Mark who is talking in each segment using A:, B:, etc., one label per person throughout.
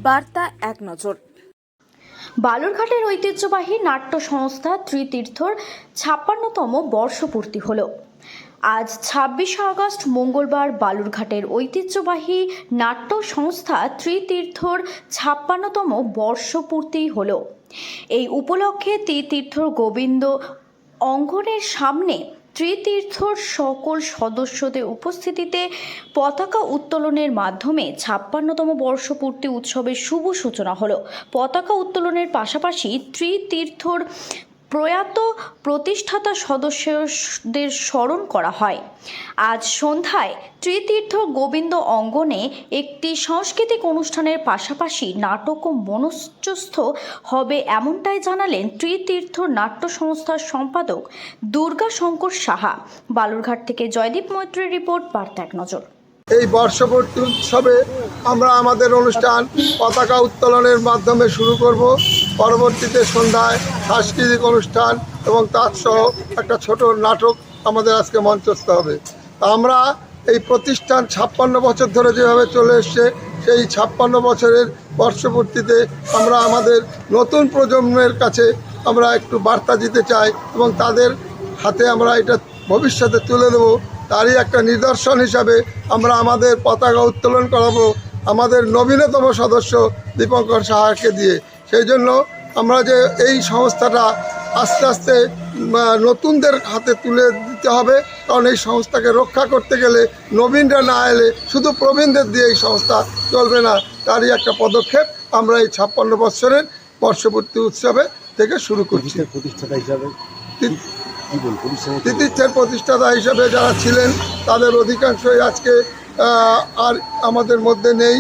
A: বার্তা এক নজর।
B: বালুরঘাটের ঐতিহ্যবাহী নাট্য সংস্থা ত্রিতীর্থর ৫৬তম বর্ষপূর্তি হল। আজ ২৬শে আগস্ট মঙ্গলবার বালুরঘাটের ঐতিহ্যবাহী নাট্য সংস্থা ত্রিতীর্থর ৫৬তম বর্ষপূর্তি হল। এই উপলক্ষে ত্রিতীর্থর গোবিন্দ অঙ্গনের সামনে ত্রিতীর্থর সকল সদস্যদের উপস্থিতিতে পতাকা উত্তোলনের মাধ্যমে ৫৬তম বর্ষপূর্তি উৎসবের শুভ সূচনা হলো। পতাকা উত্তোলনের পাশাপাশি ত্রিতীর্থর প্রয়াত প্রতিষ্ঠাতা সদস্যদের স্মরণ করা হয়। আজ সন্ধ্যায় ত্রিতীর্থ গোবিন্দ অঙ্গনে একটি সাংস্কৃতিক অনুষ্ঠানের পাশাপাশি নাটক ও মঞ্চস্থ হবে, এমনটাই জানালেন ত্রিতীর্থ নাট্য সংস্থার সম্পাদক দুর্গা শঙ্কর সাহা। বালুরঘাট থেকে জয়দীপ মৈত্রের রিপোর্ট, বার্তা এক নজর।
C: এই বর্ষপূর্তি উৎসবে আমরা আমাদের অনুষ্ঠান পতাকা উত্তোলনের মাধ্যমে শুরু করব। পরবর্তীতে সন্ধ্যায় সাংস্কৃতিক অনুষ্ঠান এবং তার সহ একটা ছোট নাটক আমাদের আজকে মঞ্চস্থ হবে। আমরা এই প্রতিষ্ঠান ৫৬ বছর ধরে যেভাবে চলে এসছে, সেই ৫৬ বছরের বর্ষপূর্তিতে আমরা আমাদের নতুন প্রজন্মের কাছে আমরা একটু বার্তা দিতে চাই এবং তাদের হাতে আমরা এটা ভবিষ্যতে তুলে দেবো। তারই একটা নিদর্শন হিসাবে আমরা আমাদের পতাকা উত্তোলন করাবো আমাদের নবীনতম সদস্য দীপঙ্কর সাহাকে দিয়ে। সেই জন্য আমরা যে এই সংস্থাটা আস্তে আস্তে নতুনদের হাতে তুলে দিতে হবে, কারণ এই সংস্থাকে রক্ষা করতে গেলে নবীনরা না এলে শুধু প্রবীণদের দিয়ে এই সংস্থা চলবে না। তারই একটা পদক্ষেপ আমরা এই ৫৬ বছরের বর্ষপূর্তি উৎসবে থেকে শুরু করছি।
D: প্রতিষ্ঠাতা হিসাবে
C: ত্রিতীর্থের প্রতিষ্ঠাতা হিসেবে যারা ছিলেন তাদের অধিকাংশই আজকে আর আমাদের মধ্যে নেই।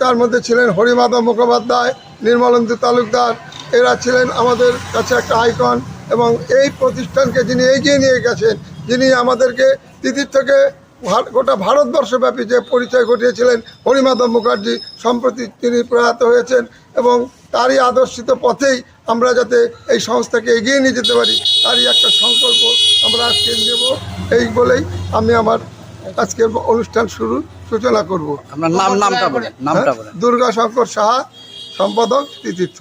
C: তার মধ্যে ছিলেন হরিমাধব মুখোপাধ্যায়, নির্মলেন্দু তালুকদার। এরা ছিলেন আমাদের কাছে একটা আইকন এবং এই প্রতিষ্ঠানকে যিনি এগিয়ে নিয়ে গেছেন, যিনি আমাদেরকে ত্রিতীর্থকে গোটা ভারতবর্ষব্যাপী যে পরিচয় ঘটিয়েছিলেন হরিমাধব মুখার্জি, সম্প্রতি তিনি প্রয়াত হয়েছেন এবং তারই আদর্শিত পথেই আমরা যাতে এই সংস্থাকে এগিয়ে নিয়ে যেতে পারি তারই একটা সংকল্প আমরা আজকে নেব। এই বলেই আমি আমার আজকের অনুষ্ঠান সূচনা করব।
D: আপনার নামটা বলেন।
C: দুর্গা শঙ্কর সাহা, সম্পাদক ত্রিতীর্থ।